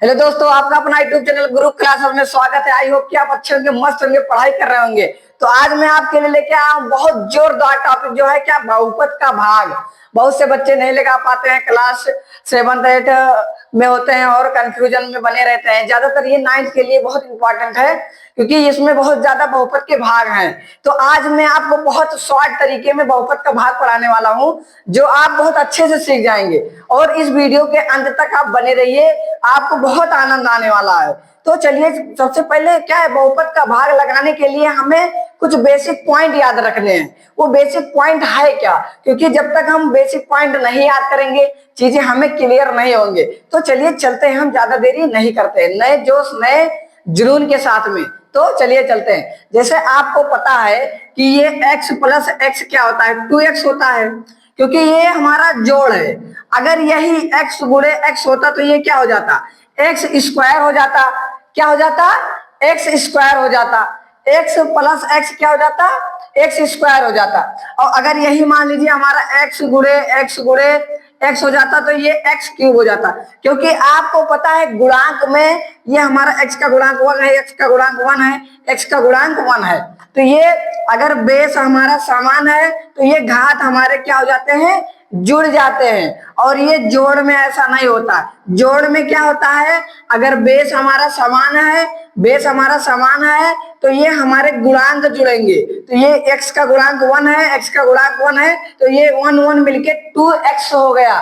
Hello दोस्तों, आपका अपना यूट्यूब चैनल गुरु क्लास में स्वागत है। आई होप कि आप अच्छे होंगे, मस्त होंगे, पढ़ाई कर रहे होंगे। तो आज मैं आपके लिए लेके आया हूं बहुत जोरदार टॉपिक, जो है क्या, बहुपद का भाग। बहुत से बच्चे नहीं लगा पाते हैं, क्लास 7th 8 में होते हैं और कंफ्यूजन में बने रहते हैं। ज्यादातर ये 9th के लिए बहुत इंपॉर्टेंट है, क्योंकि इसमें बहुत ज्यादा बहुपद के भाग हैं। तो आज मैं आपको बहुत शॉर्ट तरीके में बहुपद का भाग पढ़ाने वाला हूं, जो आप बहुत अच्छे से सीख जाएंगे। और इस वीडियो के अंत तक आप बने रहिए, आपको बहुत आनंद आने वाला है। तो चलिए, सबसे पहले क्या है, बहुपद का भाग लगाने के लिए हमें कुछ बेसिक पॉइंट याद रखने हैं। वो बेसिक पॉइंट है क्या, क्योंकि जब तक हम बेसिक पॉइंट नहीं याद करेंगे, चीजें हमें क्लियर नहीं होंगे। तो चलिए चलते हैं, हम ज्यादा देरी नहीं करते हैं, नए जोश नए जुनून के साथ में। तो चलिए चलते हैं। जैसे आपको पता है कि ये x प्लस एक्स क्या होता है, 2x होता है, क्योंकि ये हमारा जोड़ है। अगर यही x गुणे x होता तो ये क्या हो जाता, x स्क्वायर हो जाता। क्या हो जाता, x स्क्वायर हो जाता। x प्लस एक्स क्या हो जाता, x स्क्वायर हो जाता। और अगर यही मान लीजिए हमारा x गुणे x हो जाता तो ये x क्यूब हो जाता। क्योंकि आपको पता है गुणांक में ये हमारा x का गुणांक 1 है, x का गुणांक 1 है, x का गुणांक 1 है। तो ये अगर बेस हमारा समान है तो ये घात हमारे क्या हो जाते हैं, जुड़ जाते हैं। और ये जोड़ में ऐसा नहीं होता। जोड़ में क्या होता है, अगर बेस हमारा समान है तो ये हमारे गुणांक जुड़ेंगे। तो ये x का गुणांक 1 है, x का गुणांक 1 है, तो ये 1 1 मिलके 2x हो गया।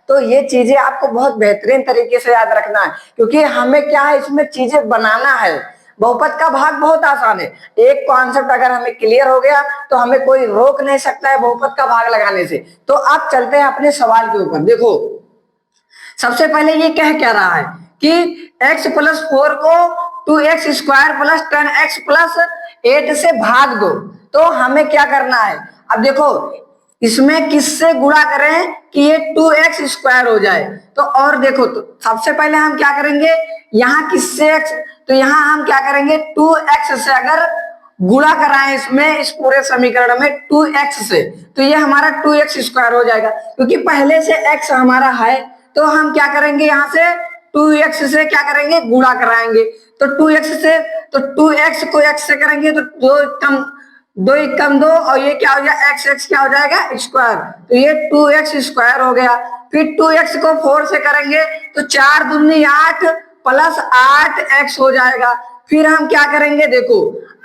तो ये चीजें आपको बहुत बेहतरीन तरीके से याद रखना है, क्योंकि हमें क्या है, इसमें चीजें बनाना है। बहुपद का भाग बहुत आसान है। एक कॉन्सेप्ट अगर हमें क्लियर हो गया तो हमें कोई रोक नहीं सकता है बहुपद का भाग लगाने से। तो आप चलते हैं अपने सवाल के ऊपर। देखो, सबसे पहले ये कह क्या रहा है कि x प्लस 4 को 2x square plus 10x plus 8 से भाग दो। तो हमें क्या करना है, अब देखो इसमें किससे गुणा करें कि ये 2x स्क्वायर हो जाए। तो और देखो, तो सबसे पहले हम क्या करेंगे, यहाँ किससे x, तो यहाँ हम क्या करेंगे 2x से अगर गुणा कराएं इसमें, इस पूरे समीकरण में 2x से, तो ये हमारा 2x स्क्वायर हो जाएगा। क्योंकि पहले से x हमारा है, तो हम क्या करेंगे, यहाँ से 2x से क्या करेंगे, गुणा कराएंगे। तो 2x से, तो 2x को x से करेंगे तो 2 एकम 2, और ये क्या हो जाएगा, x क्या हो जाएगा, स्क्वायर। तो ये 2x स्क्वायर हो गया। फिर 2x को 4 से करेंगे तो 4 दूनी 8 प्लस 8x हो जाएगा। फिर हम क्या करेंगे, देखो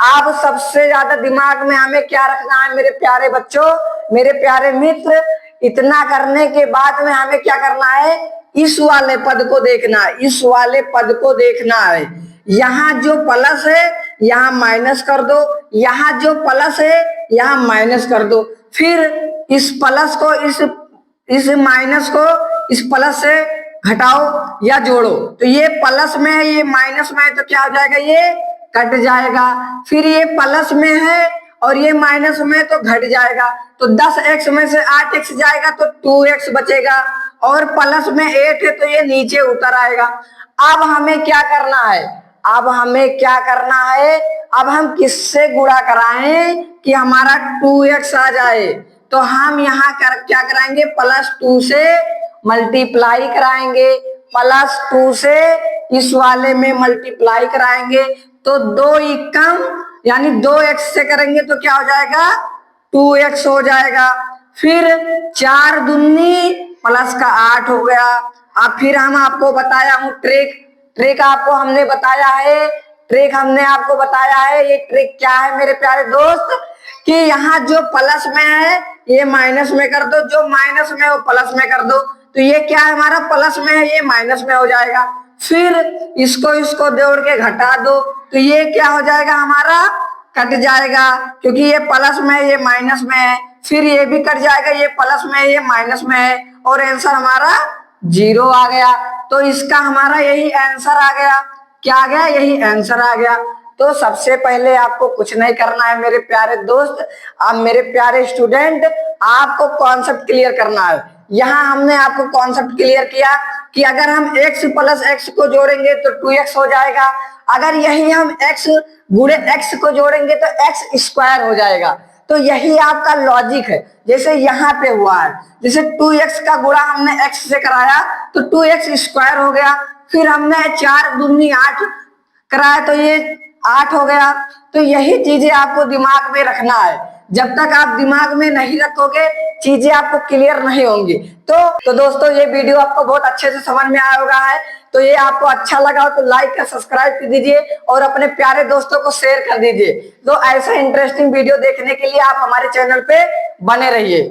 आप सबसे ज्यादा दिमाग में हमें क्या रखना है मेरे प्यारे बच्चों, मेरे प्यारे मित्र, इतना करने के बाद में हमें क्या करना है, इस वाले पद को देखना है, इस वाले पद को देखना है। यहाँ जो प्लस है यहाँ माइनस कर दो, यहाँ जो प्लस है यहाँ माइनस कर दो। फिर इस प्लस को इस माइनस को इस प्लस से घटाओ या जोड़ो। तो ये प्लस में है, ये माइनस में है, तो क्या हो जाएगा, ये कट जाएगा। फिर ये प्लस में है और ये माइनस में, तो घट जाएगा। तो 10x में से 8x जाएगा तो 2x बचेगा, और प्लस में 8 है तो ये नीचे उतर आएगा। अब हमें क्या करना है, अब हमें क्या करना है, अब हम किससे गुणा कराएं कि हमारा 2x आ जाए। तो हम यहाँ क्या कराएंगे, +2 से मल्टीप्लाई कराएंगे, +2 से इस वाले में मल्टीप्लाई कराएंगे। तो 2 एकम यानी 2x से करेंगे तो क्या हो जाएगा, 2x हो जाएगा। फिर 4 दूनी प्लस का 8 हो गया। अब फिर हम आपको बताया हूं ट्रिक आपको हमने बताया है, ये ट्रिक क्या है मेरे प्यारे दोस्त, कि यहाँ जो प्लस में है ये माइनस में कर दो, जो माइनस में वो प्लस में कर दो। तो ये क्या है, हमारा प्लस में है, ये माइनस में हो जाएगा। फिर इसको जोड़ के घटा दो, तो ये क्या हो जाएगा, हमारा कट जाएगा, क्योंकि ये प्लस में है, ये माइनस में है। फिर ये भी कट जाएगा, ये प्लस में है, ये माइनस में है, और आंसर हमारा 0 आ गया। तो इसका हमारा यही आंसर आ गया। क्या आ गया, यही आंसर आ गया। तो सबसे पहले आपको कुछ नहीं करना है मेरे प्यारे दोस्त, आप मेरे प्यारे स्टूडेंट, आपको कॉन्सेप्ट क्लियर करना है। यहाँ हमने आपको कॉन्सेप्ट क्लियर किया कि अगर हम x प्लस एक्स को जोड़ेंगे तो 2x हो जाएगा। अगर यही हम x गुणे x को जोड़ेंगे तो x स्क्वायर हो जाएगा। तो यही आपका लॉजिक है। जैसे यहाँ पे हुआ है, जैसे 2x का गुणा हमने x से कराया तो 2x स्क्वायर हो गया। फिर हमने 4 दूनी 8 कराया तो ये 8 हो गया। तो यही चीजें आपको दिमाग में रखना है। जब तक आप दिमाग में नहीं रखोगे चीजें आपको क्लियर नहीं होंगी। तो दोस्तों ये वीडियो आपको बहुत अच्छे से समझ में आया होगा है। तो ये आपको अच्छा लगा हो तो लाइक और सब्सक्राइब कर दीजिए और अपने प्यारे दोस्तों को शेयर कर दीजिए। तो ऐसा इंटरेस्टिंग वीडियो देखने के लिए आप हमारे चैनल पे बने रहिए।